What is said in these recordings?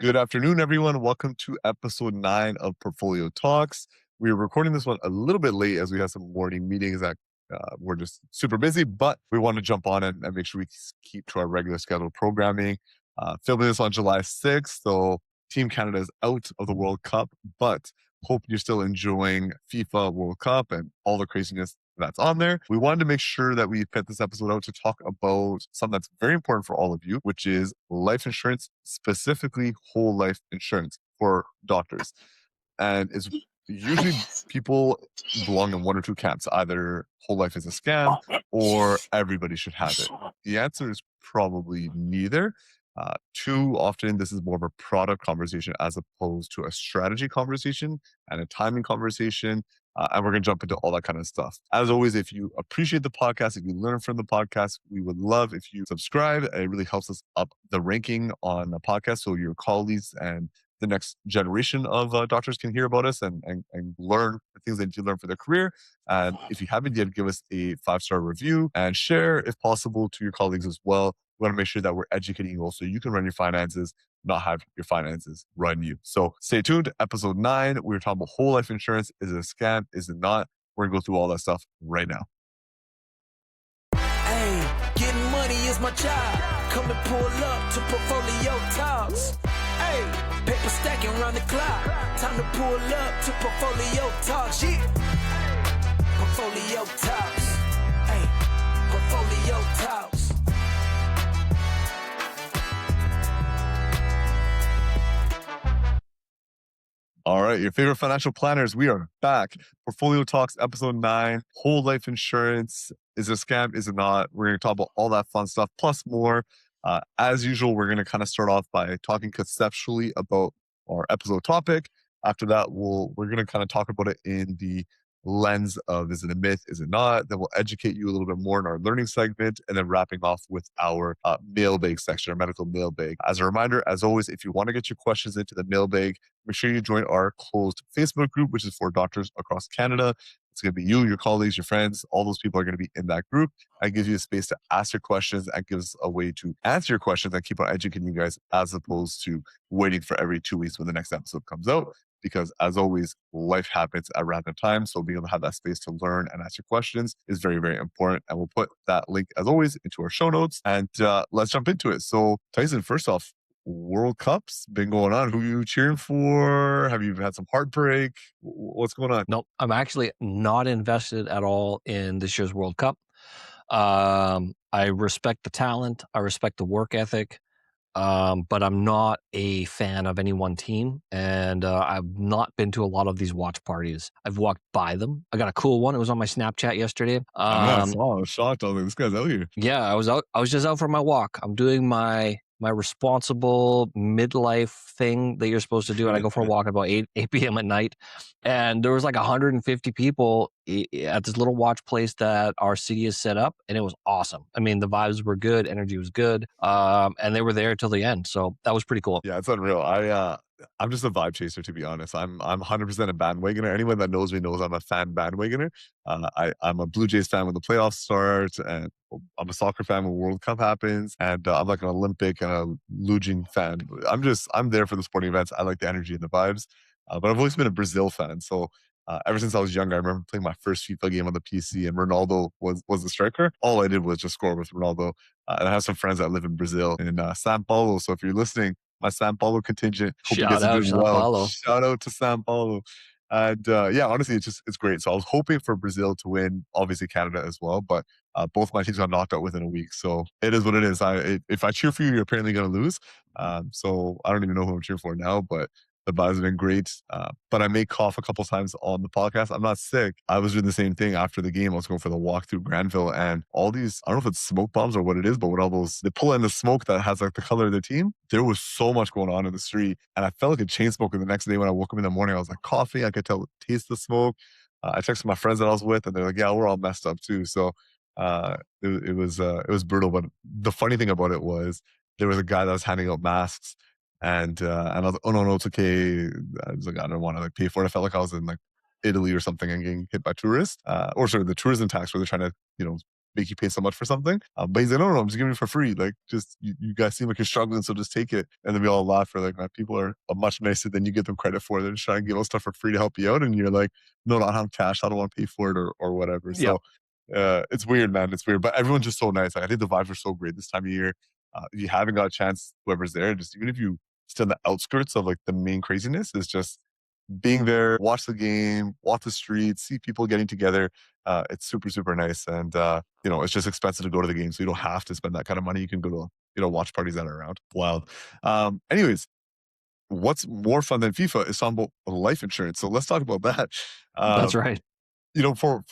Good afternoon, everyone. Welcome to episode 9 of Portfolio Talks. We're recording this one a little bit late as we have some morning meetings that we're just super busy, but we want to jump on and make sure we keep to our regular scheduled programming. Filming this on July 6th, so Team Canada is out of the World Cup, but hope you're still enjoying FIFA World Cup and all the craziness that's on there. We wanted to make sure that we put this episode out to talk about something that's very important for all of you, which is life insurance, specifically whole life insurance for doctors. And it's usually people belong in one or two camps. Either whole life is a scam or everybody should have it. The answer is probably neither. Too often, this is more of a product conversation as opposed to a strategy conversation and a timing conversation. And we're going to jump into all that kind of stuff. As always, if you appreciate the podcast, if you learn from the podcast, we would love if you subscribe. It really helps us up the ranking on the podcast so your colleagues and the next generation of doctors can hear about us and learn the things they need to learn for their career. And if you haven't yet, give us a 5-star review and share, if possible, to your colleagues as well. We want to make sure that we're educating you also. You can run your finances, not have your finances run you. So stay tuned. Episode 9, we're talking about whole life insurance. Is it a scam? Is it not? We're going to go through all that stuff right now. Hey, getting money is my job. Come and pull up to Portfolio Talks. Hey, paper stacking around the clock. Time to pull up to Portfolio Talks. Yeah. Portfolio Talks. Hey, Portfolio Talks. All right, your favorite financial planners, we are back. Portfolio Talks, episode 9, whole life insurance. Is it a scam? Is it not? We're going to talk about all that fun stuff, plus more. As usual, we're going to kind of start off by talking conceptually about our episode topic. After that, we're going to kind of talk about it in the lens of, is it a myth? Is it not? Then we'll educate you a little bit more in our learning segment, and then wrapping off with our mailbag section, our medical mailbag. As a reminder, as always, if you want to get your questions into the mailbag, make sure you join our closed Facebook group, which is for doctors across Canada. It's going to be you, your colleagues, your friends. All those people are going to be in that group. It gives you a space to ask your questions and gives a way to answer your questions and keep on educating you guys, as opposed to waiting for every 2 weeks when the next episode comes out. Because as always, life happens at random times. So being able to have that space to learn and ask your questions is very, very important. And we'll put that link, as always, into our show notes. And let's jump into it. So Tyson, first off, World Cup's been going on. Who are you cheering for? Have you had some heartbreak? What's going on? Nope, I'm actually not invested at all in this year's World Cup. I respect the talent. I respect the work ethic. But I'm not a fan of any one team, and I've not been to a lot of these watch parties. I've walked by them. I got a cool one. It was on my Snapchat yesterday. I was shocked. I was like, this guy's out here. Yeah, I was out. I was just out for my walk. I'm doing my responsible midlife thing that you're supposed to do, and I go for a walk at about 8 p.m. at night. And there was like 150 people at this little watch place that our city has set up, and it was awesome. I mean, the vibes were good, energy was good, and they were there till the end. So that was pretty cool. Yeah, it's unreal. I'm just a vibe chaser, to be honest. I'm 100% a bandwagoner. Anyone that knows me knows I'm a fan bandwagoner. I'm a Blue Jays fan when the playoffs start, and I'm a soccer fan when World Cup happens, and I'm like an Olympic and a Luging fan. I'm there for the sporting events. I like the energy and the vibes. But I've always been a Brazil fan. So ever since I was younger, I remember playing my first FIFA game on the PC, and Ronaldo was the striker. All I did was just score with Ronaldo. And I have some friends that live in Brazil, in São Paulo. So if you're listening, my São Paulo contingent. Shout out São Paulo. Shout out to São Paulo. And yeah, honestly, it's great. So I was hoping for Brazil to win, obviously Canada as well, but both my teams got knocked out within a week. So it is what it is. If I cheer for you, you're apparently going to lose. So I don't even know who I'm cheering for now, but the vibes have been great. But I may cough a couple times on the podcast. I'm not sick. I was doing the same thing after the game. I was going for the walk through Granville, and all these, I don't know if it's smoke bombs or what it is, but with all those, they pull in the smoke that has like the color of their team. There was so much going on in the street, and I felt like a chain smoker the next day when I woke up in the morning. I was like coughing. I could taste the smoke. I texted my friends that I was with, and they're like, yeah, we're all messed up too. So it was brutal. But the funny thing about it was there was a guy that was handing out masks. And I was like, oh no, it's okay. I was like, I don't want to like pay for it. I felt like I was in like Italy or something and getting hit by tourists, or sorry, the tourism tax where they're trying to, make you pay so much for something. But he's like, no, I'm just giving it for free. Like, just you guys seem like you're struggling, so just take it. And then we all laugh. We're like, man, people are much nicer than you give them credit for. They're just trying to give us stuff for free to help you out, and you're like, no, I don't have cash. I don't want to pay for it or whatever. Yeah, So it's weird, man. It's weird, but everyone's just so nice. Like, I think the vibes are so great this time of year. If you haven't got a chance, whoever's there, just even if you still in the outskirts of like the main craziness, is just being there, watch the game, walk the streets, see people getting together. It's super, super nice. And, it's just expensive to go to the game. So you don't have to spend that kind of money. You can go to, watch parties that are around. Wild. Anyways, what's more fun than FIFA is talking about life insurance. So let's talk about that. that's Um, right.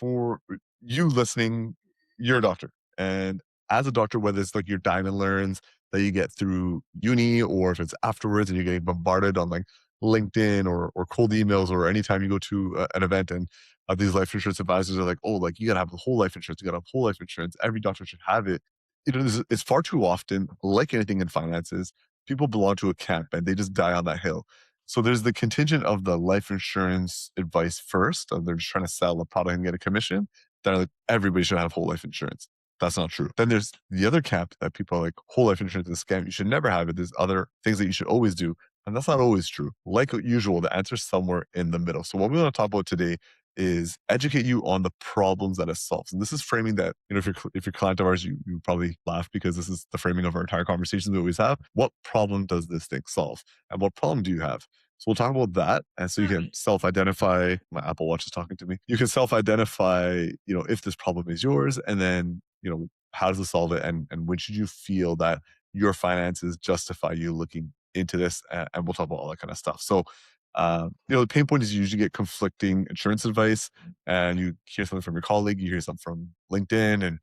for you listening, you're a doctor. And as a doctor, whether it's like your diamond learns that you get through uni or if it's afterwards and you're getting bombarded on like LinkedIn or cold emails or anytime you go to an event and these life insurance advisors are like, oh, like you got to have the whole life insurance. You got to have whole life insurance. Every doctor should have it. It's far too often, like anything in finances, people belong to a camp and they just die on that hill. So there's the contingent of the life insurance advice first, and they're just trying to sell a product and get a commission. They're like, everybody should have whole life insurance. That's not true. Then there's the other camp that people are like, whole life insurance is a scam. You should never have it. There's other things that you should always do. And that's not always true. Like usual, the answer's somewhere in the middle. So what we want to talk about today is educate you on the problems that it solves. And this is framing that, if you're a client of ours, you probably laugh because this is the framing of our entire conversations we always have. What problem does this thing solve? And what problem do you have? So we'll talk about that. And so you can self-identify. My Apple Watch is talking to me. You can self-identify, if this problem is yours, and then, how does it solve it? And when should you feel that your finances justify you looking into this? And we'll talk about all that kind of stuff. So, the pain point is you usually get conflicting insurance advice and you hear something from your colleague, you hear something from LinkedIn, and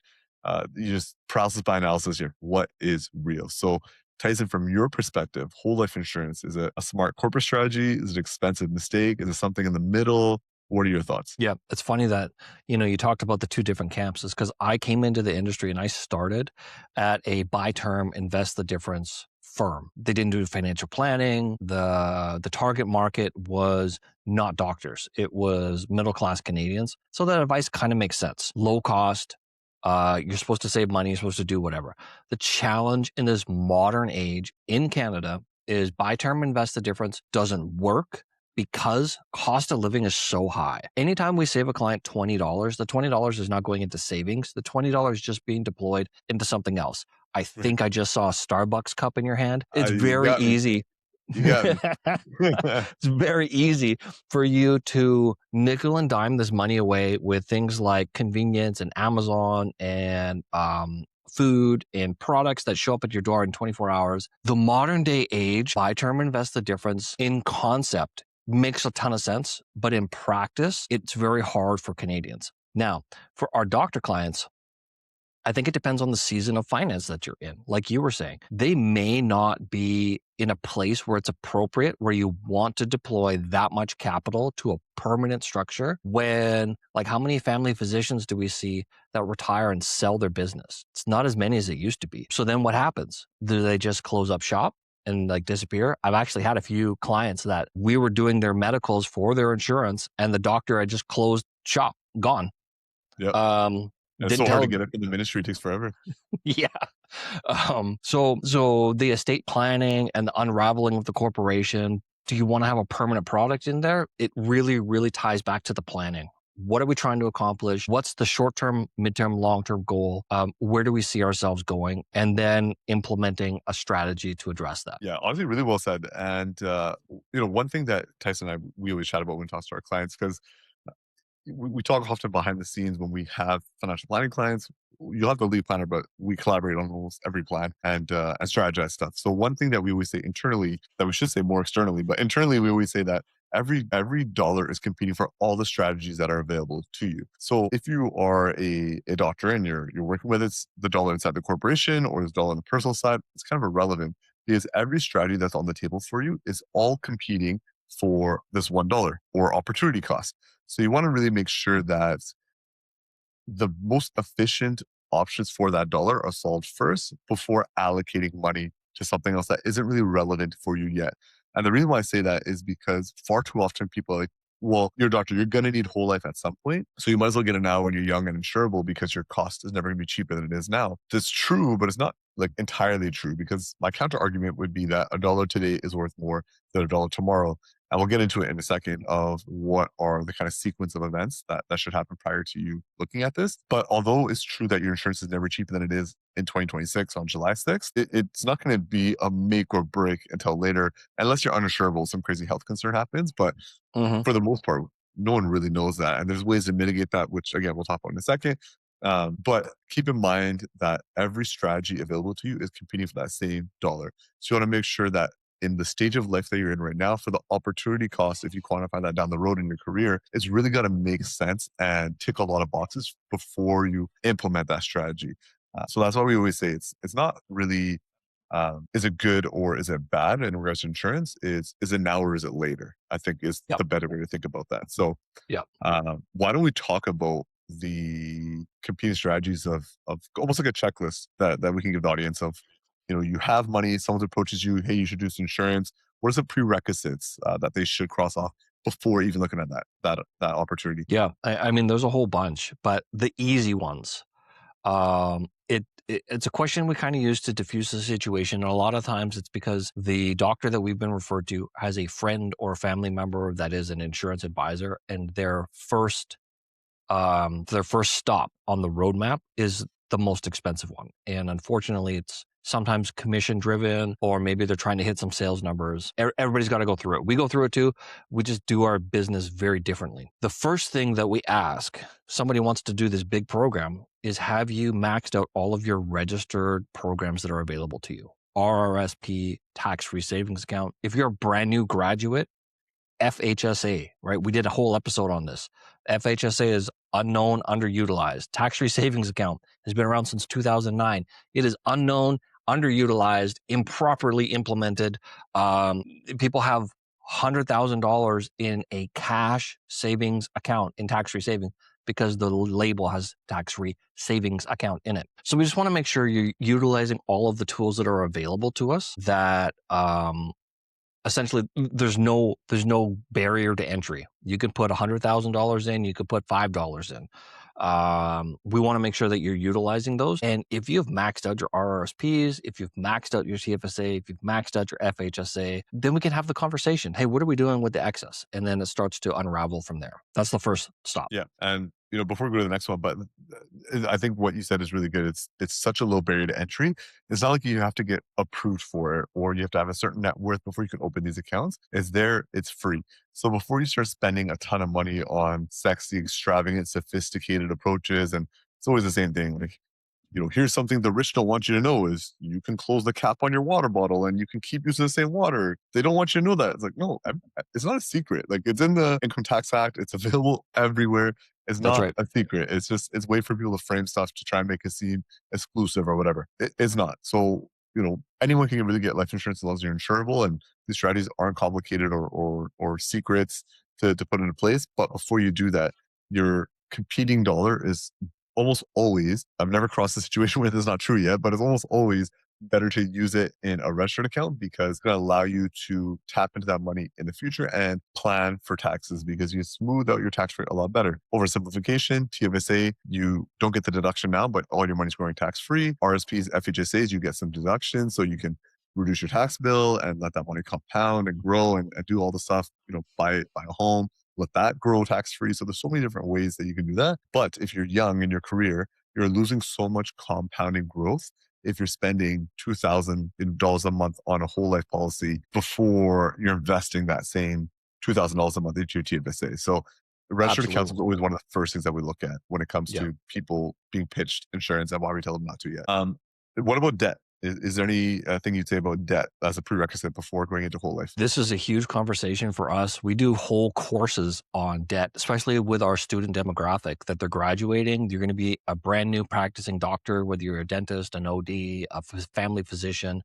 you just paralysis by analysis here. What is real? So, Tyson, from your perspective, whole life insurance, is it a smart corporate strategy? Is it an expensive mistake? Is it something in the middle? What are your thoughts? Yeah, it's funny that, you talked about the two different camps, is because I came into the industry and I started at a buy term, invest the difference firm. They didn't do financial planning. The target market was not doctors. It was middle-class Canadians. So that advice kind of makes sense. Low cost. You're supposed to save money. You're supposed to do whatever. The challenge in this modern age in Canada is buy term, invest the difference doesn't work because cost of living is so high. Anytime we save a client $20, the $20 is not going into savings. The $20 is just being deployed into something else. I think I just saw a Starbucks cup in your hand. It's You very got me. easy. You got me. It's very easy for you to nickel and dime this money away with things like convenience and Amazon and food and products that show up at your door in 24 hours. The modern day age, buy term, invest the difference in concept makes a ton of sense, but in practice, it's very hard for Canadians. Now, for our doctor clients, I think it depends on the season of finance that you're in. Like you were saying, they may not be in a place where it's appropriate, where you want to deploy that much capital to a permanent structure when, like, how many family physicians do we see that retire and sell their business? It's not as many as it used to be. So then what happens? Do they just close up shop and like disappear? I've actually had a few clients that we were doing their medicals for their insurance and the doctor had just closed shop, gone. Yep. It's Didn't so hard tell. to get up in the ministry. It takes forever. Yeah. So the estate planning and the unraveling of the corporation, do you want to have a permanent product in there? It really, really ties back to the planning. What are we trying to accomplish? What's the short-term, mid-term, long-term goal? Where do we see ourselves going? And then implementing a strategy to address that. Yeah, honestly, really well said. And, one thing that Tyson and I, we always chat about when we talk to our clients, because we talk often behind the scenes when we have financial planning clients. You'll have the lead planner, but we collaborate on almost every plan and strategize stuff. So one thing that we always say internally, that we should say more externally, but internally we always say that every dollar is competing for all the strategies that are available to you. So if you are a doctor and you're working with it's the dollar inside the corporation or this dollar on the personal side, it's kind of irrelevant because every strategy that's on the table for you is all competing for this $1 or opportunity cost. So you want to really make sure that the most efficient options for that dollar are solved first before allocating money to something else that isn't really relevant for you yet. And the reason why I say that is because far too often people are like, well, you're a doctor, you're going to need whole life at some point. So you might as well get it now when you're young and insurable because your cost is never going to be cheaper than it is now. That's true, but it's not like entirely true, because my counter argument would be that a dollar today is worth more than a dollar tomorrow. And we'll get into it in a second of what are the kind of sequence of events that should happen prior to you looking at this. But although it's true that your insurance is never cheaper than it is in 2026 on July 6th, it's not going to be a make or break until later, unless you're uninsurable, some crazy health concern happens. But Hmm. for the most part, no one really knows that. And there's ways to mitigate that, which again, we'll talk about in a second. But keep in mind that every strategy available to you is competing for that same dollar. So you want to make sure that in the stage of life that you're in right now, for the opportunity cost, if you quantify that down the road in your career, it's really got to make sense and tick a lot of boxes before you implement that strategy. So that's why we always say it's not really is it good or is it bad in regards to insurance? Is it now or is it later? I think is Yep. the better way to think about that. So Yeah. why don't we talk about the competing strategies of almost like a checklist that we can give the audience of, you have money, someone approaches you, hey, you should do some insurance. What are the prerequisites that they should cross off before even looking at that opportunity? Yeah. I mean, there's a whole bunch, but the easy ones. It's a question we kind of use to diffuse the situation. And a lot of times it's because the doctor that we've been referred to has a friend or a family member that is an insurance advisor, and their first stop on the roadmap is the most expensive one. And unfortunately, it's sometimes commission driven, or maybe they're trying to hit some sales numbers. Everybody's got to go through it. We go through it too. We just do our business very differently. The first thing that we ask somebody wants to do this big program is, have you maxed out all of your registered programs that are available to you? RRSP, tax-free savings account. If you're a brand new graduate, FHSA, right? We did a whole episode on this. FHSA is unknown, underutilized. Tax-free savings account has been around since 2009. It is unknown, underutilized, improperly implemented. People have $100,000 in a cash savings account in tax-free savings because the label has tax-free savings account in it. So we just want to make sure you're utilizing all of the tools that are available to us, that essentially there's no barrier to entry. You can put $100,000 in, you could put $5 in. We want to make sure that you're utilizing those. And if you've maxed out your RRSPs, if you've maxed out your TFSA, if you've maxed out your FHSA, then we can have the conversation. Hey, what are we doing with the excess? And then it starts to unravel from there. That's the first stop. Yeah. And before we go to the next one, but I think what you said is really good. It's such a low barrier to entry. It's not like you have to get approved for it, or you have to have a certain net worth before you can open these accounts. It's free. So before you start spending a ton of money on sexy, extravagant, sophisticated approaches, and it's always the same thing. Like, here's something the rich don't want you to know is you can close the cap on your water bottle and you can keep using the same water. They don't want you to know that. It's like, no, it's not a secret. Like, it's in the Income Tax Act. It's available everywhere. It's That's not right. a secret. It's a way for people to frame stuff to try and make it seem exclusive or whatever. It's not. So, anyone can really get life insurance as long as you're insurable, and these strategies aren't complicated or secrets to put into place. But before you do that, your competing dollar is almost always, I've never crossed a situation where this is not true yet, but it's almost always better to use it in a registered account, because it's going to allow you to tap into that money in the future and plan for taxes, because you smooth out your tax rate a lot better. Oversimplification, TFSA, you don't get the deduction now, but all your money's growing tax-free. RSPs, FHSAs, you get some deductions, so you can reduce your tax bill and let that money compound and grow and do all the stuff, buy a home, let that grow tax-free. So there's so many different ways that you can do that. But if you're young in your career, you're losing so much compounding growth if you're spending $2,000 a month on a whole life policy before you're investing that same $2,000 a month into your TFSA. So registered accounts is always one of the first things that we look at when it comes to people being pitched insurance, and why we tell them not to yet. What about debt? Is there any thing you'd say about debt as a prerequisite before going into whole life? This is a huge conversation for us. We do whole courses on debt, especially with our student demographic that they're graduating. You're going to be a brand new practicing doctor, whether you're a dentist, an OD, a family physician.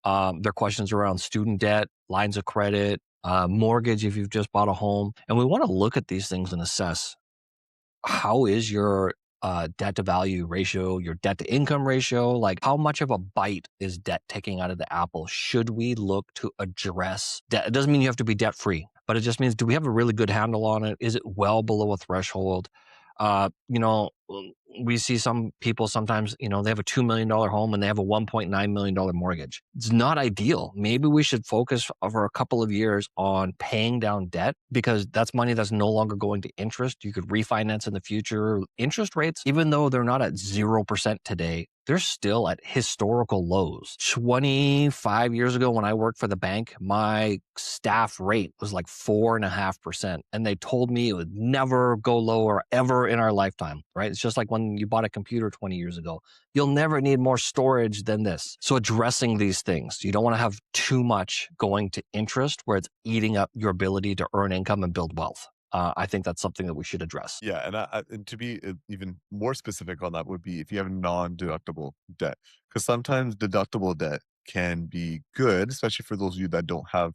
There are questions around student debt, lines of credit, mortgage if you've just bought a home. And we want to look at these things and assess, how is your debt to value ratio, your debt to income ratio. Like, how much of a bite is debt taking out of the apple? Should we look to address debt? It doesn't mean you have to be debt free, but it just means, do we have a really good handle on it? Is it well below a threshold? You know, we see some people sometimes, you know, they have a $2 million home and they have a $1.9 million mortgage. It's not ideal. Maybe we should focus over a couple of years on paying down debt, because that's money that's no longer going to interest. You could refinance in the future. Interest rates, even though they're not at 0% today, they're still at historical lows. 25 years ago, when I worked for the bank, my staff rate was like 4.5%. And they told me it would never go lower ever in our lifetime, right? It's just like when you bought a computer 20 years ago. You'll never need more storage than this. So addressing these things, you don't want to have too much going to interest where it's eating up your ability to earn income and build wealth. I think that's something that we should address. Yeah, and to be even more specific on that would be if you have non-deductible debt, because sometimes deductible debt can be good, especially for those of you that don't have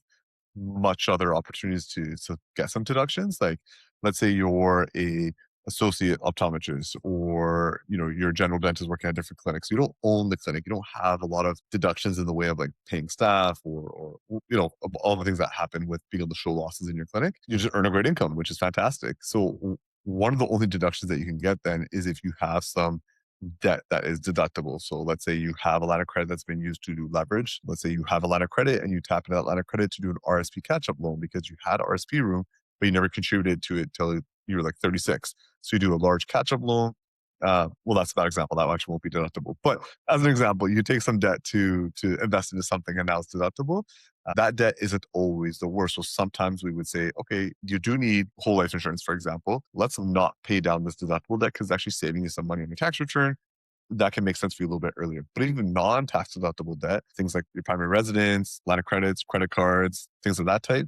much other opportunities to get some deductions. Like, let's say you're a associate optometrist, or you're a general dentist working at different clinics. You don't own the clinic. You don't have a lot of deductions in the way of like paying staff, or all the things that happen with being able to show losses in your clinic. You just earn a great income, which is fantastic. So one of the only deductions that you can get then is if you have some debt that is deductible. So let's say you have a line of credit that's been used to do leverage. Let's say you have a line of credit and you tap into that line of credit to do an RSP catch-up loan because you had RSP room, but you never contributed to it till you were like 36. So you do a large catch-up loan. Well, that's a bad example. That actually won't be deductible. But as an example, you take some debt to invest into something and now it's deductible. That debt isn't always the worst. So sometimes we would say, okay, you do need whole life insurance, for example. Let's not pay down this deductible debt because it's actually saving you some money on your tax return. That can make sense for you a little bit earlier. But even non-tax deductible debt, things like your primary residence, line of credits, credit cards, things of that type,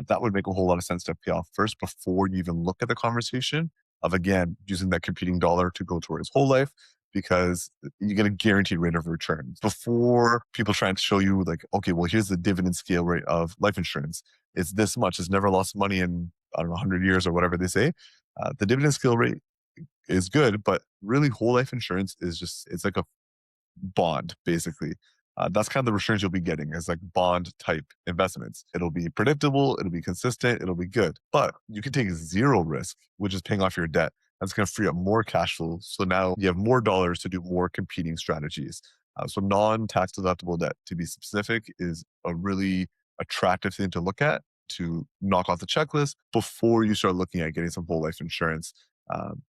that would make a whole lot of sense to pay off first before you even look at the conversation of, again, using that competing dollar to go towards whole life, because you get a guaranteed rate of return. Before people trying to show you like, okay, well, here's the dividend scale rate of life insurance. It's this much. It's never lost money in, I don't know, 100 years or whatever they say. The dividend scale rate is good, but really whole life insurance is just, it's like a bond, basically. That's kind of the returns you'll be getting as like bond type investments. It'll be predictable, it'll be consistent, it'll be good. But you can take zero risk, which is paying off your debt. That's going to free up more cash flow. So now you have more dollars to do more competing strategies. So non-tax deductible debt, to be specific, is a really attractive thing to look at, to knock off the checklist before you start looking at getting some whole life insurance.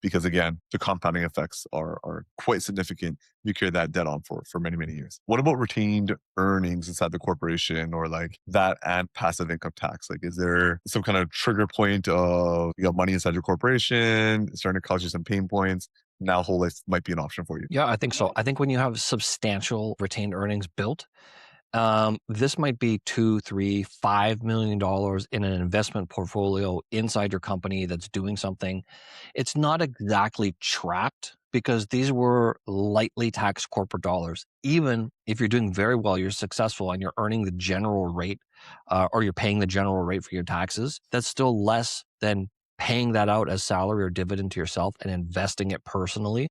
Because again, the compounding effects are quite significant. You carry that debt on for many, many years. What about retained earnings inside the corporation, or like that and passive income tax? Like, is there some kind of trigger point of you got money inside your corporation, it's starting to cause you some pain points? Now whole life might be an option for you. Yeah, I think so. I think when you have substantial retained earnings built, this might be $2, $3, $5 million in an investment portfolio inside your company that's doing something. It's not exactly trapped because these were lightly taxed corporate dollars. Even if you're doing very well, you're successful and you're earning the general rate, or you're paying the general rate for your taxes, that's still less than paying that out as salary or dividend to yourself and investing it personally,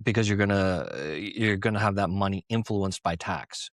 because you're gonna have that money influenced by tax.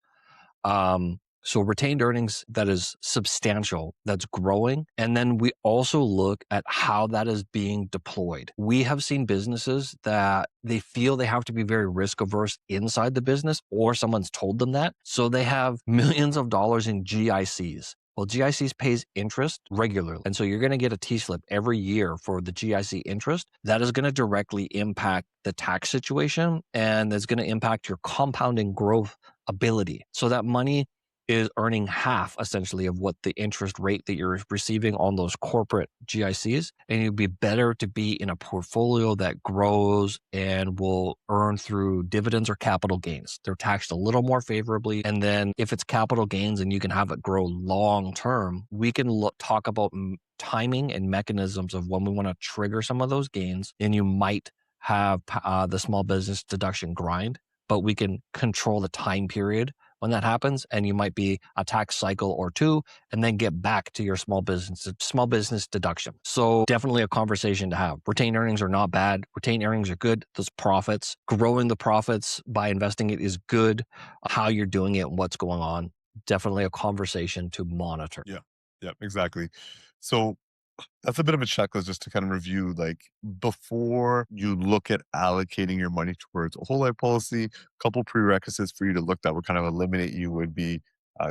So retained earnings that is substantial, that's growing. And then we also look at how that is being deployed. We have seen businesses that they feel they have to be very risk averse inside the business, or someone's told them that. So they have millions of dollars in GICs. Well, GICs pays interest regularly. And so you're going to get a T-slip every year for the GIC interest. That is going to directly impact the tax situation, and that's going to impact your compounding growth ability. So that money is earning half essentially of what the interest rate that you're receiving on those corporate GICs. And it'd be better to be in a portfolio that grows and will earn through dividends or capital gains. They're taxed a little more favorably. And then if it's capital gains and you can have it grow long term, we can talk about timing and mechanisms of when we want to trigger some of those gains. And you might have the small business deduction grind, but we can control the time period when that happens, and you might be a tax cycle or two, and then get back to your small business deduction. So definitely a conversation to have. Retained earnings are not bad. Retained earnings are good. Those profits, growing the profits by investing it is good. How you're doing it, what's going on, definitely a conversation to monitor. Yeah, exactly. So that's a bit of a checklist just to kind of review, like before you look at allocating your money towards a whole life policy, a couple prerequisites for you to look that would kind of eliminate you would be,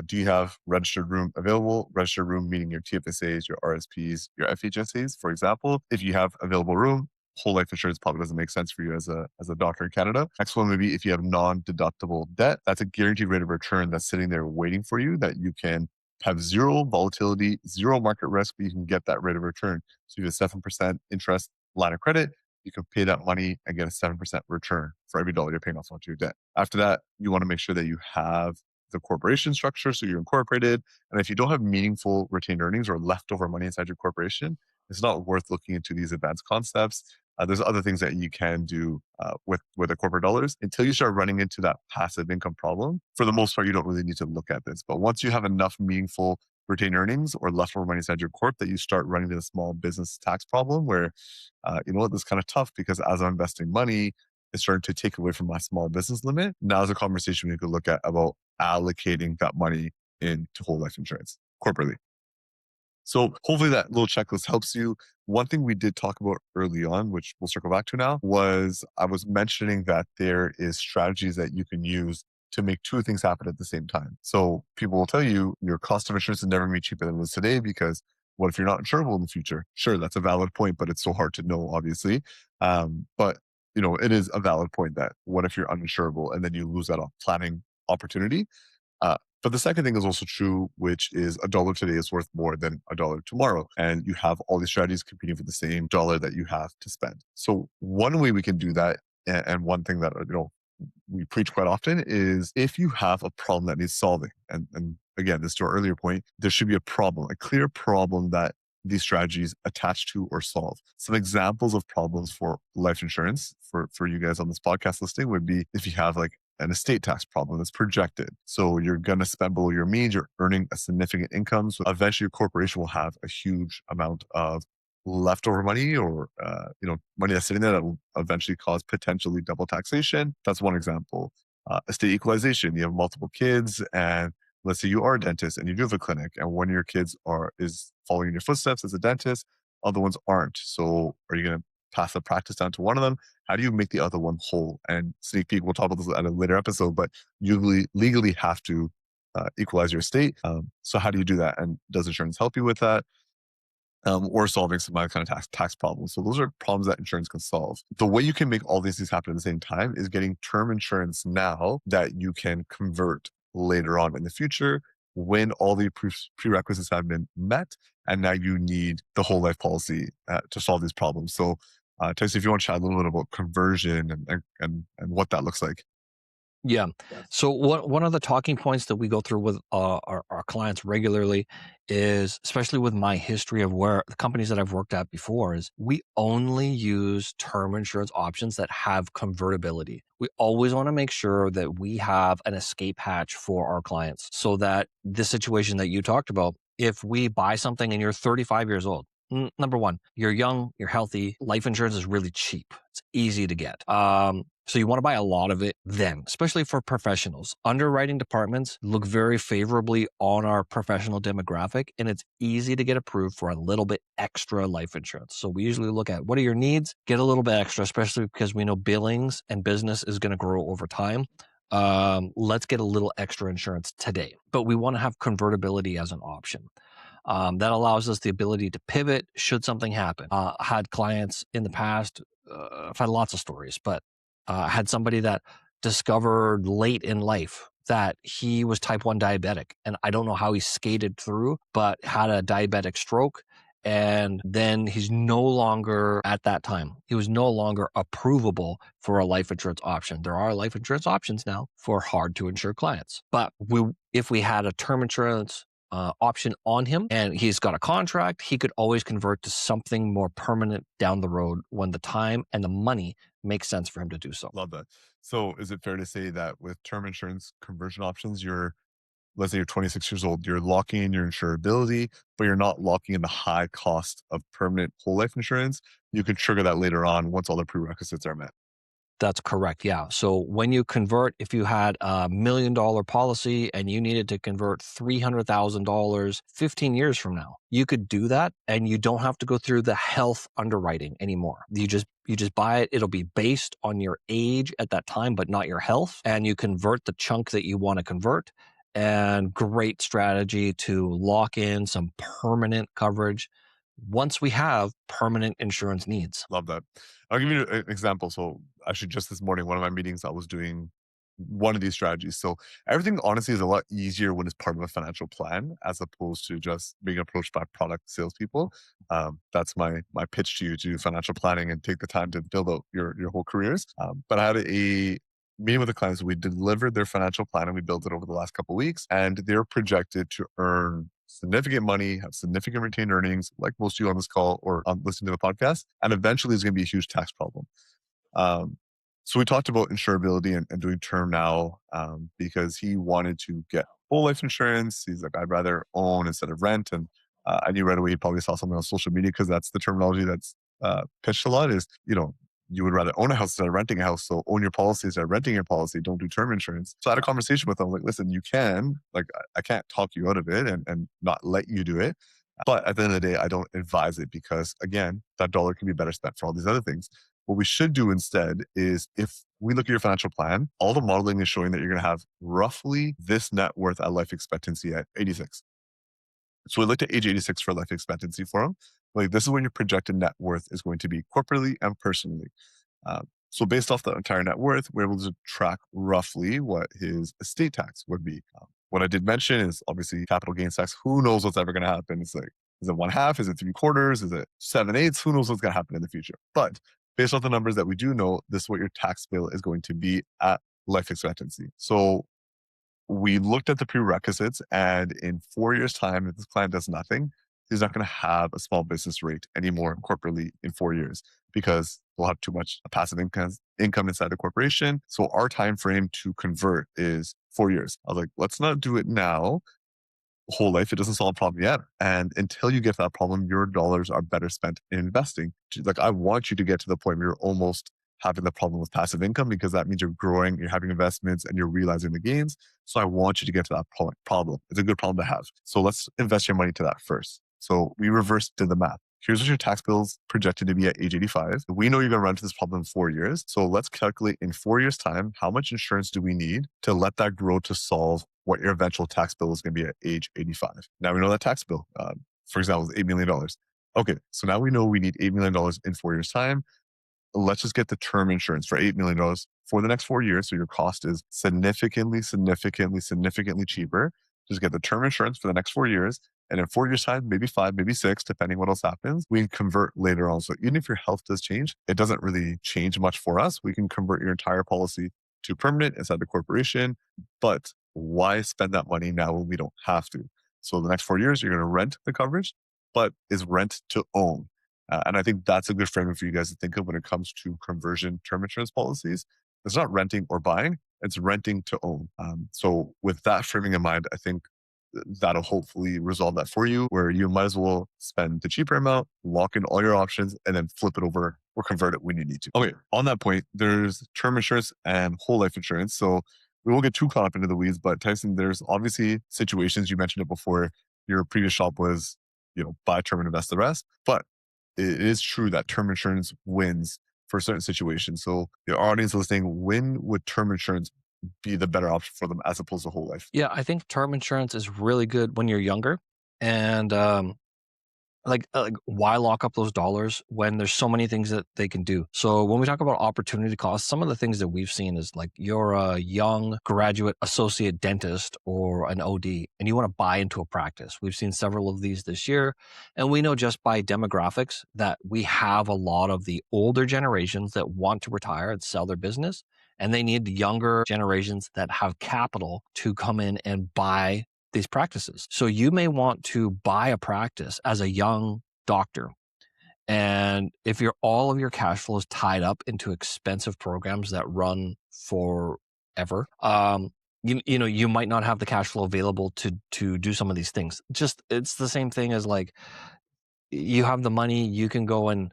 do you have registered room available? Registered room meaning your TFSAs, your RSPs, your FHSAs, for example. If you have available room, whole life insurance probably doesn't make sense for you as a doctor in Canada. Next one would be if you have non-deductible debt. That's a guaranteed rate of return that's sitting there waiting for you that you can have zero volatility, zero market risk, but you can get that rate of return. So you have a 7% interest line of credit. You can pay that money and get a 7% return for every dollar you're paying off onto your debt. After that, you want to make sure that you have the corporation structure. So you're incorporated. And if you don't have meaningful retained earnings or leftover money inside your corporation, it's not worth looking into these advanced concepts. There's other things that you can do with the corporate dollars until you start running into that passive income problem. For the most part, you don't really need to look at this. But once you have enough meaningful retained earnings or leftover money inside your corp, that you start running into the small business tax problem where, you know what, this is kind of tough because as I'm investing money, it's starting to take away from my small business limit. Now is a conversation we could look at about allocating that money into whole life insurance corporately. So hopefully that little checklist helps you. One thing we did talk about early on, which we'll circle back to now, was I was mentioning that there is strategies that you can use to make two things happen at the same time. So people will tell you your cost of insurance is never going to be cheaper than it is today because what if you're not insurable in the future? Sure, that's a valid point, but it's so hard to know, obviously. But you know, it is a valid point that what if you're uninsurable and then you lose that planning opportunity? But the second thing is also true, which is a dollar today is worth more than a dollar tomorrow. And you have all these strategies competing for the same dollar that you have to spend. So one way we can do that, and one thing that, you know, we preach quite often is if you have a problem that needs solving, and again, this to our earlier point, there should be a problem, a clear problem that these strategies attach to or solve. Some examples of problems for life insurance for you guys on this podcast listing would be if you have like an estate tax problem that's projected. So you're going to spend below your means, you're earning a significant income. So eventually your corporation will have a huge amount of leftover money or, you know, money that's sitting there that will eventually cause potentially double taxation. That's one example. Estate equalization, you have multiple kids and let's say you are a dentist and you do have a clinic and one of your kids is following in your footsteps as a dentist, other ones aren't. So are you going to pass the practice down to one of them? How do you make the other one whole? And sneak peek, we'll talk about this at a later episode, but you legally have to equalize your estate. So how do you do that? And does insurance help you with that? Or solving some other kind of tax problems. So those are problems that insurance can solve. The way you can make all these things happen at the same time is getting term insurance now that you can convert later on in the future when all the prerequisites have been met. And now you need the whole life policy to solve these problems. So Tyson, if you want to chat a little bit about conversion and what that looks like. Yeah. So one of the talking points that we go through with our clients regularly is, especially with my history of where the companies that I've worked at before, is we only use term insurance options that have convertibility. We always want to make sure that we have an escape hatch for our clients so that the situation that you talked about, if we buy something and you're 35 years old, number one, you're young, you're healthy, life insurance is really cheap. It's easy to get. So you want to buy a lot of it then, especially for professionals. Underwriting departments look very favorably on our professional demographic, and it's easy to get approved for a little bit extra life insurance. So we usually look at what are your needs, get a little bit extra, especially because we know billings and business is going to grow over time. Let's get a little extra insurance today, but we want to have convertibility as an option. That allows us the ability to pivot should something happen. Had clients in the past, I've had lots of stories, but had somebody that discovered late in life that he was type 1 diabetic. And I don't know how he skated through, but had a diabetic stroke. And then he's no longer, at that time, he was no longer approvable for a life insurance option. There are life insurance options now for hard to insure clients. But if we had a term insurance option on him and he's got a contract, he could always convert to something more permanent down the road when the time and the money makes sense for him to do so. Love that. So is it fair to say that with term insurance conversion options, let's say you're 26 years old, you're locking in your insurability, but you're not locking in the high cost of permanent whole life insurance? You can trigger that later on once all the prerequisites are met. That's correct. Yeah. So when you convert, if you had a $1 million policy and you needed to convert $300,000 15 years from now, you could do that and you don't have to go through the health underwriting anymore. You just buy it. It'll be based on your age at that time, but not your health. And you convert the chunk that you want to convert. And great strategy to lock in some permanent coverage once we have permanent insurance needs. Love that. I'll give you an example. So actually just this morning, one of my meetings, I was doing one of these strategies. So everything honestly is a lot easier when it's part of a financial plan as opposed to just being approached by product salespeople. That's my pitch to you, to do financial planning and take the time to build out your whole careers. But I had a meeting with the clients. We delivered their financial plan and we built it over the last couple of weeks, and they're projected to earn significant money, have significant retained earnings, like most of you on this call or on listening to the podcast, and eventually it's going to be a huge tax problem. Um, so we talked about insurability and doing term now because he wanted to get whole life insurance. He's like, I'd rather own instead of rent. And I knew right away he probably saw something on social media because that's the terminology that's pitched a lot is, you would rather own a house instead of renting a house. So own your policy instead of renting your policy. Don't do term insurance. So I had a conversation with him like, listen, you can, like, I can't talk you out of it and not let you do it. But at the end of the day, I don't advise it because, again, that dollar can be better spent for all these other things. What we should do instead is if we look at your financial plan, all the modeling is showing that you're going to have roughly this net worth at life expectancy at 86. So we looked at age 86 for life expectancy for him. Like, this is when your projected net worth is going to be corporately and personally. So based off the entire net worth, we're able to track roughly what his estate tax would be. What I did mention is obviously capital gains tax. Who knows what's ever going to happen? It's like, is it 1/2? Is it 3/4? Is it 7/8? Who knows what's going to happen in the future? But based off the numbers that we do know, this is what your tax bill is going to be at life expectancy. So we looked at the prerequisites, and in 4 years' time, if this client does nothing, he's not going to have a small business rate anymore corporately in 4 years because we'll have too much passive income inside the corporation. So our time frame to convert is 4 years. I was like, let's not do it now. Whole life, it doesn't solve a problem yet. And until you get to that problem, your dollars are better spent in investing. Like, I want you to get to the point where you're almost having the problem with passive income because that means you're growing, you're having investments, and you're realizing the gains. So I want you to get to that problem. It's a good problem to have. So let's invest your money to that first. So we reversed did the math. Here's what your tax bill's projected to be at age 85. We know you're going to run into this problem in 4 years. So let's calculate in 4 years' time, how much insurance do we need to let that grow to solve what your eventual tax bill is going to be at age 85. Now we know that tax bill, for example, is $8 million. Okay, so now we know we need $8 million in 4 years' time. Let's just get the term insurance for $8 million for the next 4 years. So your cost is significantly cheaper. Just get the term insurance for the next 4 years. And in 4 years' time, maybe 5, maybe 6, depending what else happens, we can convert later on. So even if your health does change, it doesn't really change much for us. We can convert your entire policy to permanent inside the corporation. But why spend that money now when we don't have to? So the next 4 years, you're going to rent the coverage, but is rent to own. And I think that's a good framework for you guys to think of when it comes to conversion term insurance policies. It's not renting or buying, it's renting to own. So with that framing in mind, I think that'll hopefully resolve that for you, where you might as well spend the cheaper amount, lock in all your options, and then flip it over or convert it when you need to. Okay, on that point, there's term insurance and whole life insurance. So we won't get too caught up into the weeds, but Tyson, there's obviously situations, you mentioned it before, your previous shop was, buy term and invest the rest. But it is true that term insurance wins for certain situations. So your audience listening, when would term insurance be the better option for them as opposed to whole life? Yeah, I think term insurance is really good when you're younger. And like why lock up those dollars when there's so many things that they can do? So when we talk about opportunity costs, some of the things that we've seen is like you're a young graduate associate dentist or an OD and you want to buy into a practice. We've seen several of these this year, and we know just by demographics that we have a lot of the older generations that want to retire and sell their business, and they need the younger generations that have capital to come in and buy these practices. So you may want to buy a practice as a young doctor And if all of your cash flow is tied up into expensive programs that run forever, you might not have the cash flow available to do some of these things. Just it's the same thing as like you have the money, you can go and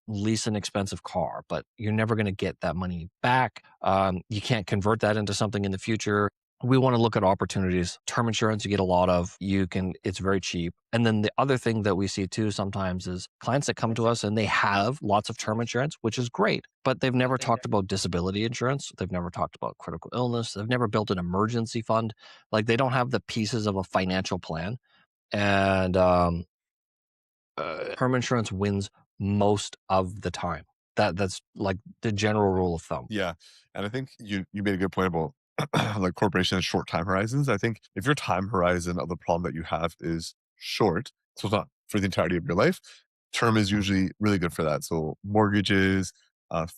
lease an expensive car, but you're never going to get that money back. You can't convert that into something in the future. We want to look at opportunities. Term insurance, you get a lot of. It's very cheap. And then the other thing that we see too sometimes is clients that come to us and they have lots of term insurance, which is great, but they've never talked about disability insurance. They've never talked about critical illness. They've never built an emergency fund. Like they don't have the pieces of a financial plan. And term insurance wins most of the time. That's like the general rule of thumb. Yeah. And I think you made a good point about like corporation and short time horizons. I think if your time horizon of the problem that you have is short, so it's not for the entirety of your life, term is usually really good for that. So mortgages,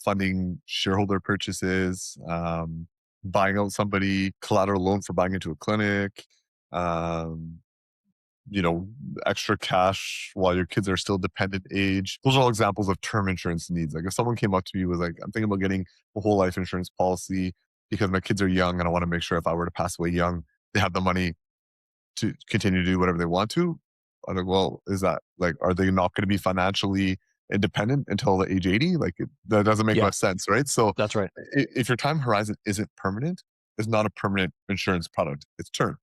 funding shareholder purchases, buying out somebody, collateral loan for buying into a clinic, um, you know, extra cash while your kids are still dependent age. Those are all examples of term insurance needs. Like if someone came up to you with like, I'm thinking about getting a whole life insurance policy because my kids are young and I want to make sure if I were to pass away young, they have the money to continue to do whatever they want to. I'm like, well, is that like, are they not going to be financially independent until the age 80? Like that doesn't make much sense, right? So That's right. if your time horizon isn't permanent, it's not a permanent insurance product. It's term.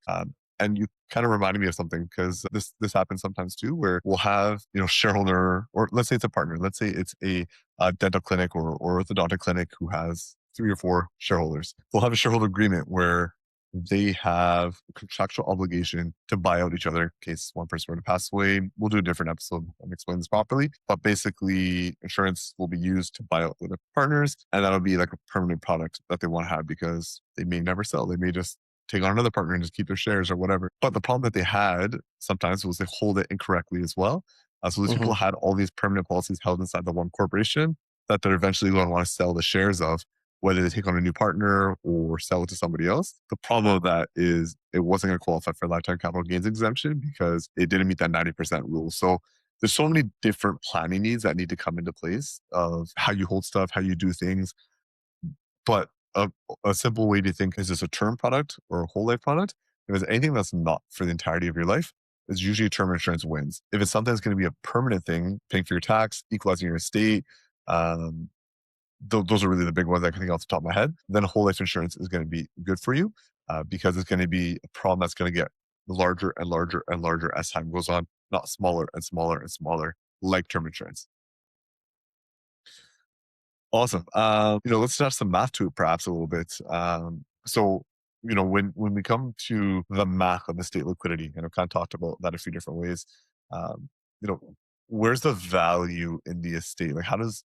And you kind of reminded me of something because this happens sometimes too, where we'll have shareholder, or let's say it's a partner. Let's say it's a dental clinic or orthodontic clinic who has 3 or 4 shareholders. They'll have a shareholder agreement where they have a contractual obligation to buy out each other in case one person were to pass away. We'll do a different episode and explain this properly. But basically, insurance will be used to buy out the partners, and that'll be like a permanent product that they want to have because they may never sell. They may just take on another partner and just keep their shares or whatever. But the problem that they had sometimes was they hold it incorrectly as well. So these people had all these permanent policies held inside the one corporation that they're eventually going to want to sell the shares of, whether they take on a new partner or sell it to somebody else. The problem with that is it wasn't going to qualify for lifetime capital gains exemption because it didn't meet that 90% rule. So there's so many different planning needs that need to come into place of how you hold stuff, how you do things. But a simple way to think, is this a term product or a whole life product? If it's anything that's not for the entirety of your life, it's usually term insurance wins. If it's something that's going to be a permanent thing, paying for your tax, equalizing your estate, those are really the big ones I can think off the top of my head, then whole life insurance is going to be good for you because it's going to be a problem that's going to get larger and larger and larger as time goes on, not smaller and smaller and smaller, like term insurance. Awesome. Let's have some math to it perhaps a little bit. So, when we come to the math of estate liquidity, and I've kind of talked about that a few different ways, um, you know, where's the value in the estate? Like how does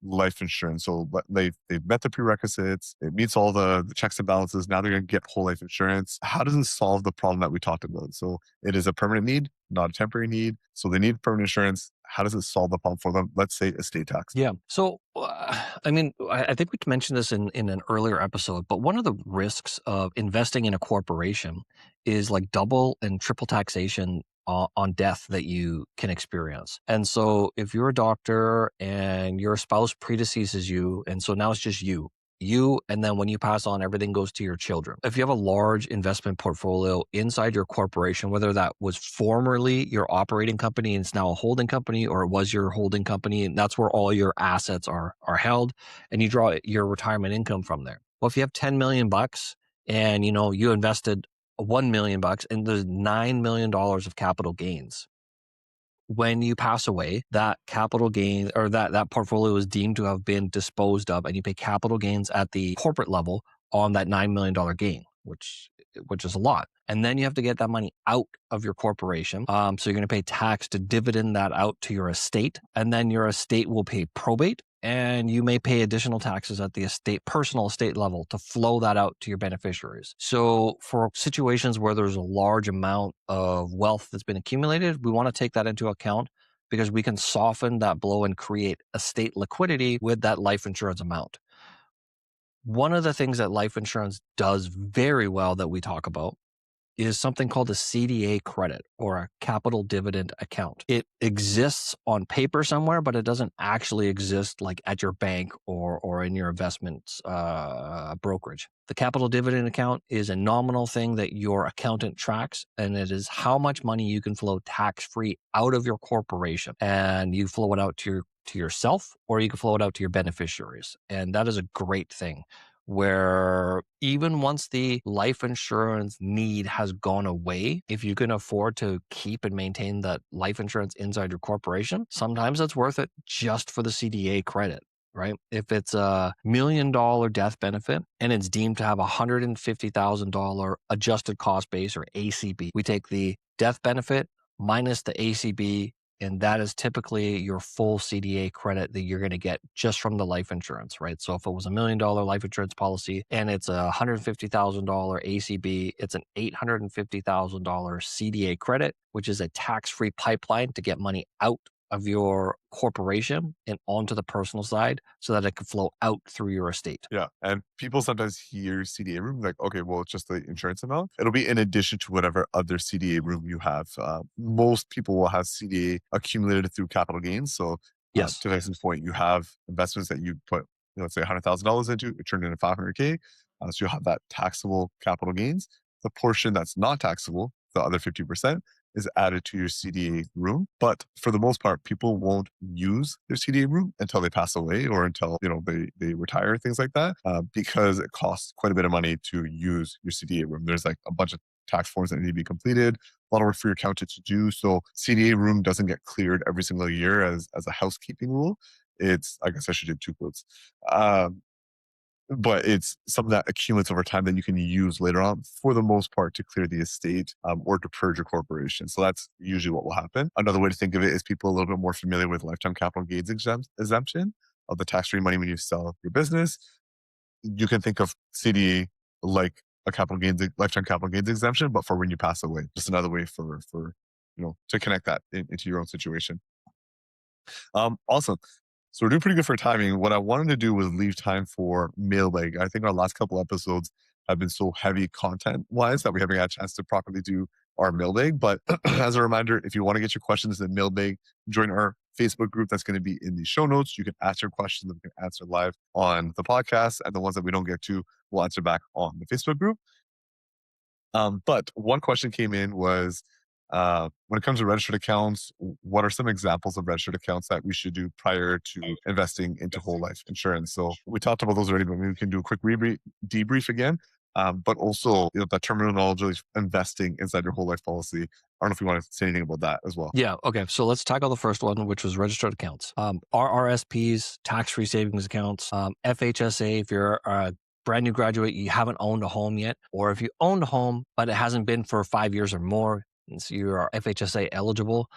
life insurance, so they've met the prerequisites, it meets all the checks and balances, now they're going to get whole life insurance. How does it solve the problem that we talked about? So it is a permanent need, not a temporary need. So they need permanent insurance. How does it solve the problem for them? Let's say estate tax. Yeah. So, I think we mentioned this in an earlier episode, but one of the risks of investing in a corporation is like double and triple taxation on death that you can experience. And so if you're a doctor and your spouse predeceases you, and so now it's just you, and then when you pass on, everything goes to your children. If you have a large investment portfolio inside your corporation, whether that was formerly your operating company and it's now a holding company, or it was your holding company and that's where all your assets are held, and you draw your retirement income from there. Well, if you have 10 million bucks and you invested 1 million bucks and there's $9 million of capital gains, when you pass away, that capital gain or that portfolio is deemed to have been disposed of, and you pay capital gains at the corporate level on that $9 million gain, which is a lot. And then you have to get that money out of your corporation. So you're going to pay tax to dividend that out to your estate, and then your estate will pay probate, and you may pay additional taxes at the personal estate level to flow that out to your beneficiaries. So for situations where there's a large amount of wealth that's been accumulated, we want to take that into account because we can soften that blow and create estate liquidity with that life insurance amount. One of the things that life insurance does very well that we talk about is something called a CDA credit, or a capital dividend account. It exists on paper somewhere, but it doesn't actually exist like at your bank or in your investments brokerage. The capital dividend account is a nominal thing that your accountant tracks, and it is how much money you can flow tax-free out of your corporation. And you flow it out to yourself, or you can flow it out to your beneficiaries. And that is a great thing, where even once the life insurance need has gone away, if you can afford to keep and maintain that life insurance inside your corporation, sometimes it's worth it just for the CDA credit. Right? If it's a $1 million death benefit and it's deemed to have $150,000 adjusted cost base, or ACB, we take the death benefit minus the ACB, and that is typically your full CDA credit that you're going to get just from the life insurance, right? So if it was $1 million life insurance policy and it's a $150,000 ACB, it's an $850,000 CDA credit, which is a tax-free pipeline to get money out of your corporation and onto the personal side so that it can flow out through your estate. Yeah. And people sometimes hear CDA room like, okay, well, it's just the insurance amount. It'll be in addition to whatever other CDA room you have. Most people will have CDA accumulated through capital gains. So Yes. to Tyson's point, you have investments that you put, let's say $100,000 into, it turned into $500K. So you'll have that taxable capital gains. The portion that's not taxable, the other 50%, is added to your CDA room. But for the most part, people won't use their CDA room until they pass away, or until they retire, things like that, because it costs quite a bit of money to use your CDA room. There's like a bunch of tax forms that need to be completed, a lot of work for your accountant to do. So CDA room doesn't get cleared every single year as a housekeeping rule. It's, I guess I should do two quotes. But it's something that accumulates over time that you can use later on, for the most part, to clear the estate or to purge your corporation. So that's usually what will happen. Another way to think of it is people a little bit more familiar with lifetime capital gains exemption of the tax-free money when you sell your business. You can think of CDA like a lifetime capital gains exemption, but for when you pass away. Just another way for to connect that into your own situation. Awesome. So we're doing pretty good for timing. What I wanted to do was leave time for mailbag. I think our last couple episodes have been so heavy content-wise that we haven't had a chance to properly do our mailbag. But as a reminder, if you want to get your questions in mailbag, join our Facebook group that's going to be in the show notes. You can ask your questions that we can answer live on the podcast, and the ones that we don't get to, we'll answer back on the Facebook group. But one question came in was, when it comes to registered accounts, what are some examples of registered accounts that we should do prior to investing into whole life insurance? So we talked about those already, but maybe we can do a quick debrief again. But also, the terminology of investing inside your whole life policy. I don't know if you want to say anything about that as well. Yeah. Okay. So let's tackle the first one, which was registered accounts. RRSPs, tax-free savings accounts, FHSA, if you're a brand new graduate, you haven't owned a home yet, or if you owned a home, but it hasn't been for 5 years or more, so you are FHSA eligible.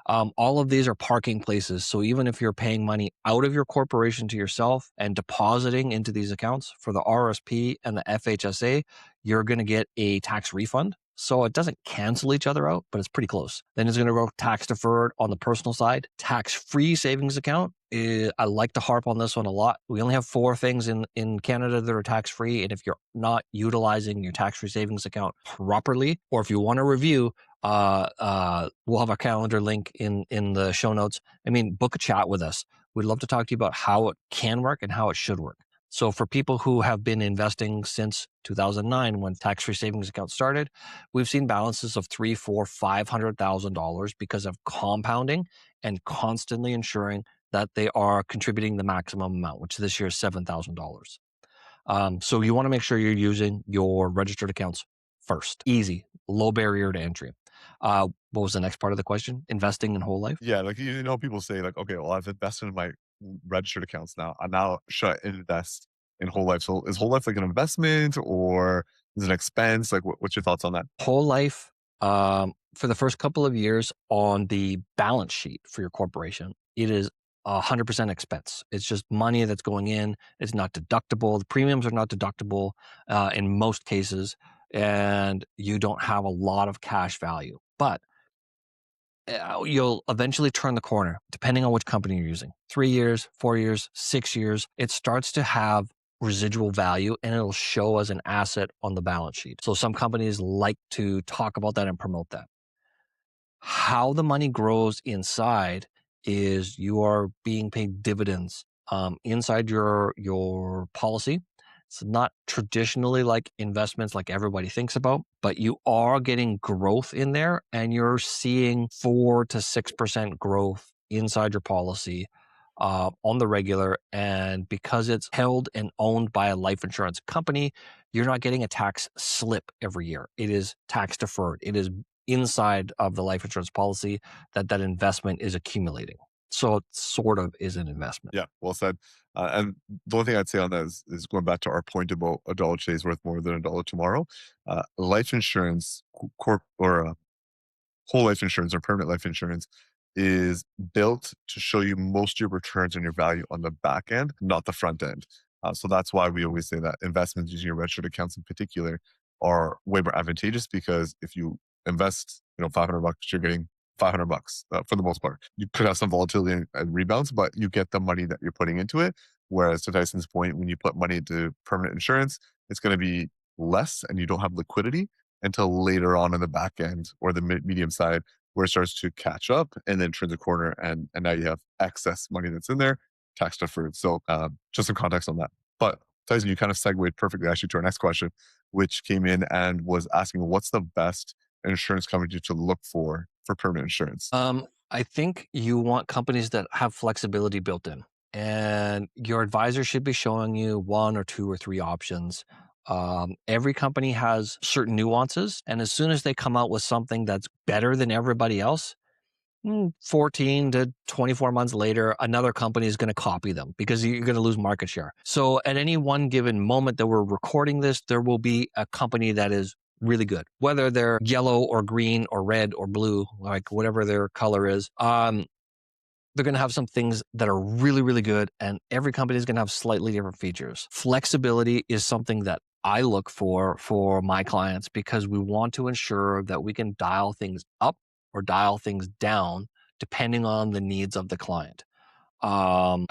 All of these are parking places. So even if you're paying money out of your corporation to yourself and depositing into these accounts for the RRSP and the FHSA, you're going to get a tax refund. So it doesn't cancel each other out, but it's pretty close. Then it's going to go tax deferred on the personal side. Tax-free savings account, I like to harp on this one a lot. We only have 4 things in Canada that are tax-free. And if you're not utilizing your tax-free savings account properly, or if you want to review, we'll have a calendar link in the show notes. I mean, book a chat with us. We'd love to talk to you about how it can work and how it should work. So for people who have been investing since 2009, when tax-free savings accounts started, we've seen balances of $300,000, $400,000, $500,000 because of compounding and constantly ensuring that they are contributing the maximum amount, which this year is $7,000. So you want to make sure you're using your registered accounts first. Easy, low barrier to entry. What was the next part of the question? Investing in whole life? Yeah, like people say like, okay, well, I've invested in my registered accounts now. I now should invest in whole life. So is whole life like an investment, or is it an expense? Like, what's your thoughts on that? Whole life, for the first couple of years on the balance sheet for your corporation, it is 100% expense. It's just money that's going in. It's not deductible. The premiums are not deductible in most cases, and you don't have a lot of cash value. But you'll eventually turn the corner, depending on which company you're using. 3 years, 4 years, 6 years, it starts to have residual value, and it'll show as an asset on the balance sheet. So some companies like to talk about that and promote that. How the money grows inside is you are being paid dividends inside your policy. It's not traditionally like investments like everybody thinks about, but you are getting growth in there, and you're seeing 4 to 6% growth inside your policy on the regular. And because it's held and owned by a life insurance company, you're not getting a tax slip every year. It is tax deferred. It is inside of the life insurance policy that investment is accumulating. So it sort of is an investment. Yeah, well said. And the only thing I'd say on that is going back to our point about a dollar today is worth more than a dollar tomorrow. Life insurance, corp or whole life insurance or permanent life insurance is built to show you most of your returns and your value on the back end, not the front end. So that's why we always say that investments using your registered accounts in particular are way more advantageous, because if you invest, $500, you're getting $500 for the most part. You could have some volatility and rebounds, but you get the money that you're putting into it. Whereas to Tyson's point, when you put money into permanent insurance, it's going to be less and you don't have liquidity until later on in the back end or the medium side, where it starts to catch up and then turns a corner, and now you have excess money that's in there, tax deferred. So just some context on that. But Tyson, you kind of segued perfectly actually to our next question, which came in and was asking what's the best insurance company to look for permanent insurance? I think you want companies that have flexibility built in, and your advisor should be showing you 1 or 2 or 3 options. Every company has certain nuances, and as soon as they come out with something that's better than everybody else, 14 to 24 months later, another company is going to copy them because you're going to lose market share. So at any one given moment that we're recording this, there will be a company that is really good, whether they're yellow or green or red or blue, like whatever their color is. They're going to have some things that are really, really good, and every company is going to have slightly different features. Flexibility is something that I look for my clients, because we want to ensure that we can dial things up or dial things down depending on the needs of the client. I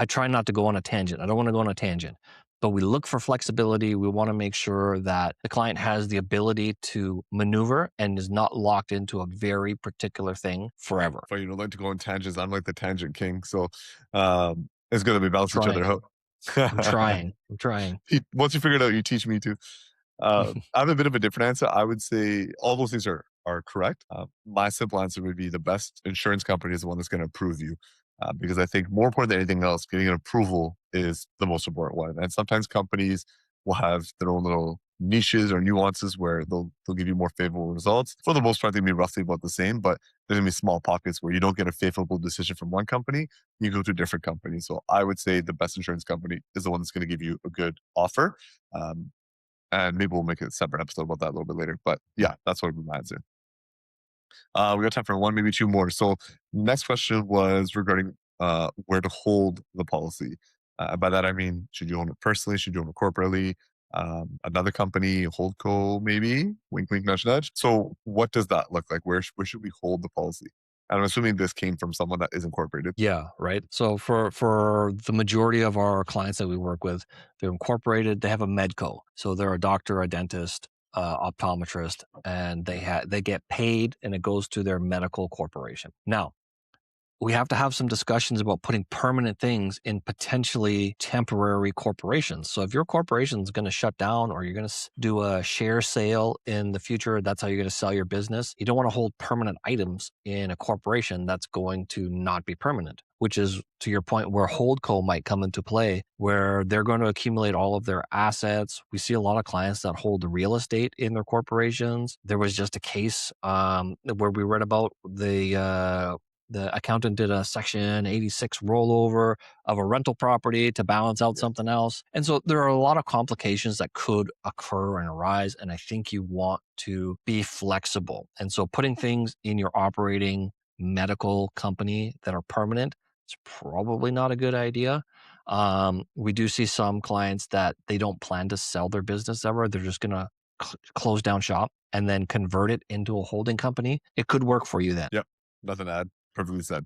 try not to go on a tangent. I don't want to go on a tangent, but we look for flexibility. We want to make sure that the client has the ability to maneuver and is not locked into a very particular thing forever. But you don't like to go on tangents. I'm like the tangent king. So it's going to be balance each other out. I'm trying. Once you figure it out, you teach me to. I have a bit of a different answer. I would say all those things are correct. My simple answer would be the best insurance company is the one that's going to approve you. Because I think more important than anything else, getting an approval is the most important one. And sometimes companies will have their own little niches or nuances where they'll give you more favorable results. For the most part, they'll be roughly about the same, but there's gonna be small pockets where you don't get a favorable decision from one company, you go to a different company. So I would say the best insurance company is the one that's going to give you a good offer. And maybe we'll make a separate episode about that a little bit later. But yeah, that's what would be my answer. We got time for 1, maybe 2 more. So next question was regarding where to hold the policy. By that I mean, should you own it personally? Should you own it corporately? Another company, holdco, maybe? Wink, wink, nudge, nudge. So what does that look like? Where should we hold the policy? And I'm assuming this came from someone that is incorporated. Yeah, right. So for the majority of our clients that we work with, they're incorporated. They have a medco, so they're a doctor, a dentist, optometrist, and they get paid, and it goes to their medical corporation. Now, we have to have some discussions about putting permanent things in potentially temporary corporations. So if your corporation is going to shut down, or you're going to do a share sale in the future, that's how you're going to sell your business. You don't want to hold permanent items in a corporation that's going to not be permanent, which is, to your point, where holdco might come into play, where they're going to accumulate all of their assets. We see a lot of clients that hold real estate in their corporations. There was just a case where we read about the accountant did a Section 86 rollover of a rental property to balance out something else. And so there are a lot of complications that could occur and arise. And I think you want to be flexible. And so putting things in your operating medical company that are permanent is probably not a good idea. We do see some clients that they don't plan to sell their business ever. They're just going to close down shop and then convert it into a holding company. It could work for you then. Yep. Nothing to add. Perfectly said.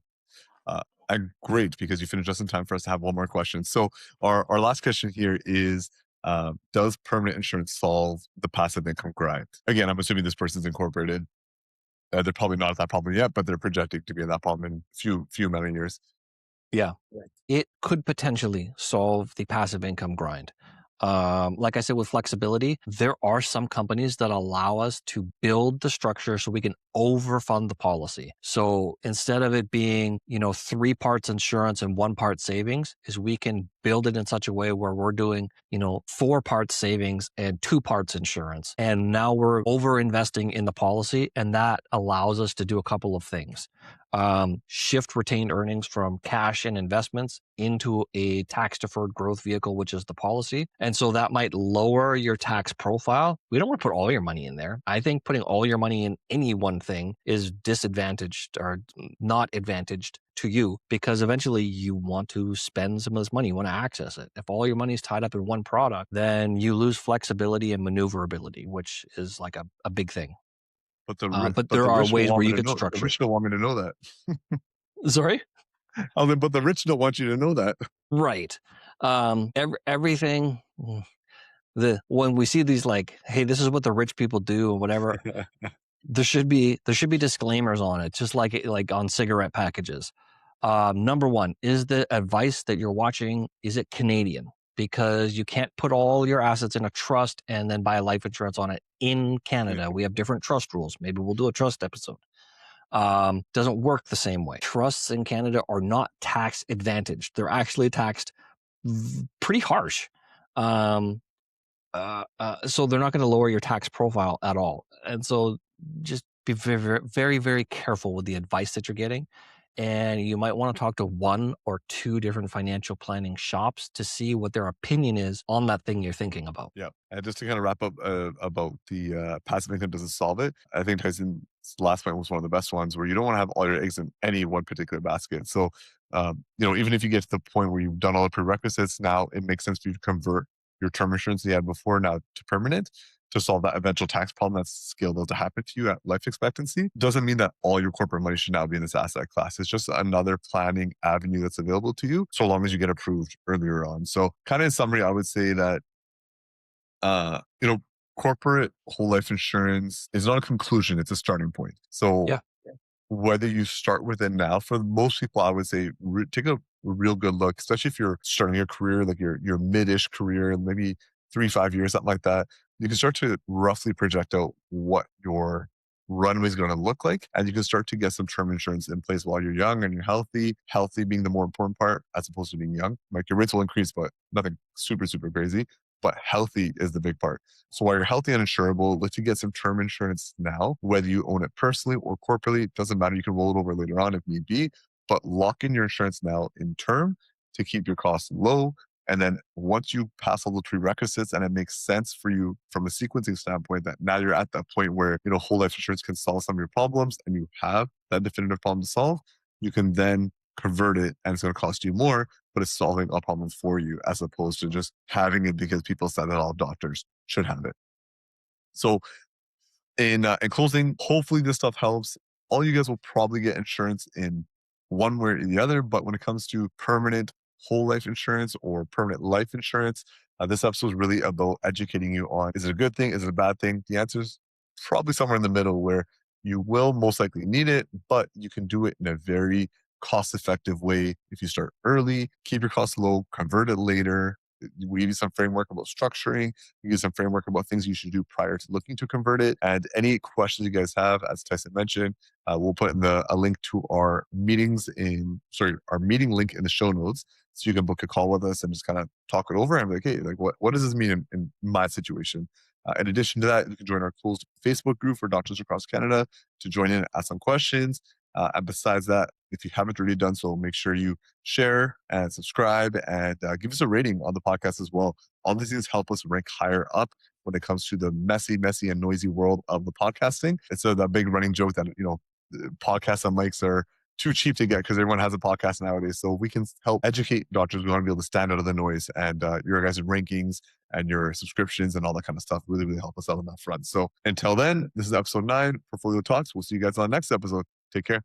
And great, because you finished just in time for us to have one more question. So our last question here is, does permanent insurance solve the passive income grind? Again, I'm assuming this person's incorporated. They're probably not at that problem yet, but they're projecting to be at that problem in few many years. Yeah. It could potentially solve the passive income grind. Like I said, with flexibility, there are some companies that allow us to build the structure so we can overfund the policy. So instead of it being, 3 parts insurance and 1 part savings, is we can build it in such a way where we're doing, 4 parts savings and 2 parts insurance. And now we're over investing in the policy, and that allows us to do a couple of things. Shift retained earnings from cash and investments into a tax deferred growth vehicle, which is the policy. And so that might lower your tax profile. We don't want to put all your money in there. I think putting all your money in any one thing is disadvantaged or not advantaged to you, because eventually you want to spend some of this money, you want to access it. If all your money is tied up in one product, then you lose flexibility and maneuverability, which is like a big thing. But the But but there the are rich don't ways want where me you to could know. The structure it. rich don't want me to know that. Sorry? But the rich don't want you to know that. Right. Everything. When we see these like, hey, this is what the rich people do or whatever, there should be disclaimers on it, just like on cigarette packages. Number one, is the advice that you're watching, is it Canadian? Because you can't put all your assets in a trust and then buy life insurance on it in Canada. We have different trust rules. Maybe we'll do a trust episode. Doesn't work the same way. Trusts in Canada are not tax advantaged. They're actually taxed pretty harsh. So they're not going to lower your tax profile at all. And so just be very, very, very careful with the advice that you're getting. And you might want to talk to 1 or 2 different financial planning shops to see what their opinion is on that thing you're thinking about. Yeah. And just to kind of wrap up about the passive income doesn't solve it, I think Tyson's last point was one of the best ones, where you don't want to have all your eggs in any one particular basket. So, even if you get to the point where you've done all the prerequisites, now it makes sense for you to convert your term insurance you had before now to permanent, to solve that eventual tax problem that's scaled to happen to you at life expectancy. Doesn't mean that all your corporate money should now be in this asset class. It's just another planning avenue that's available to you, so long as you get approved earlier on. So kind of in summary, I would say that, corporate whole life insurance is not a conclusion, it's a starting point. So Yeah. whether you start with it now, for most people, I would say take a real good look, especially if you're starting your career, like your mid-ish career, maybe 3-5 years, something like that. You can start to roughly project out what your runway is going to look like, and you can start to get some term insurance in place while you're young and you're healthy. Healthy being the more important part, as opposed to being young. Like, your rates will increase, but nothing super super crazy. But healthy is the big part. So while you're healthy and insurable, let's you get some term insurance now, whether you own it personally or corporately. It doesn't matter. You can roll it over later on if need be, but lock in your insurance now in term to keep your costs low. And then once you pass all the prerequisites and it makes sense for you from a sequencing standpoint, that now you're at that point where, whole life insurance can solve some of your problems and you have that definitive problem to solve, you can then convert it, and it's going to cost you more, but it's solving a problem for you, as opposed to just having it because people said that all doctors should have it. So in closing, hopefully this stuff helps. All you guys will probably get insurance in one way or the other, but when it comes to permanent whole life insurance or permanent life insurance, this episode is really about educating you on, is it a good thing? Is it a bad thing? The answer is probably somewhere in the middle, where you will most likely need it, but you can do it in a very cost-effective way if you start early, keep your costs low, convert it later. We give you some framework about structuring. We give you some framework about things you should do prior to looking to convert it. And any questions you guys have, as Tyson mentioned, we'll put in a link to our meeting link in the show notes, so you can book a call with us and just kind of talk it over and be like, hey, like what does this mean in my situation? In addition to that, you can join our closed Facebook group for doctors across Canada to join in and ask some questions. And besides that, if you haven't already done so, make sure you share and subscribe, and give us a rating on the podcast as well. All these things help us rank higher up when it comes to the messy and noisy world of the podcasting. It's that big running joke that, podcasts and mics are too cheap to get because everyone has a podcast nowadays. So we can help educate doctors. We want to be able to stand out of the noise, and your guys' rankings and your subscriptions and all that kind of stuff really, really help us out on that front. So until then, this is episode 9, Portfolio Talks. We'll see you guys on the next episode. Take care.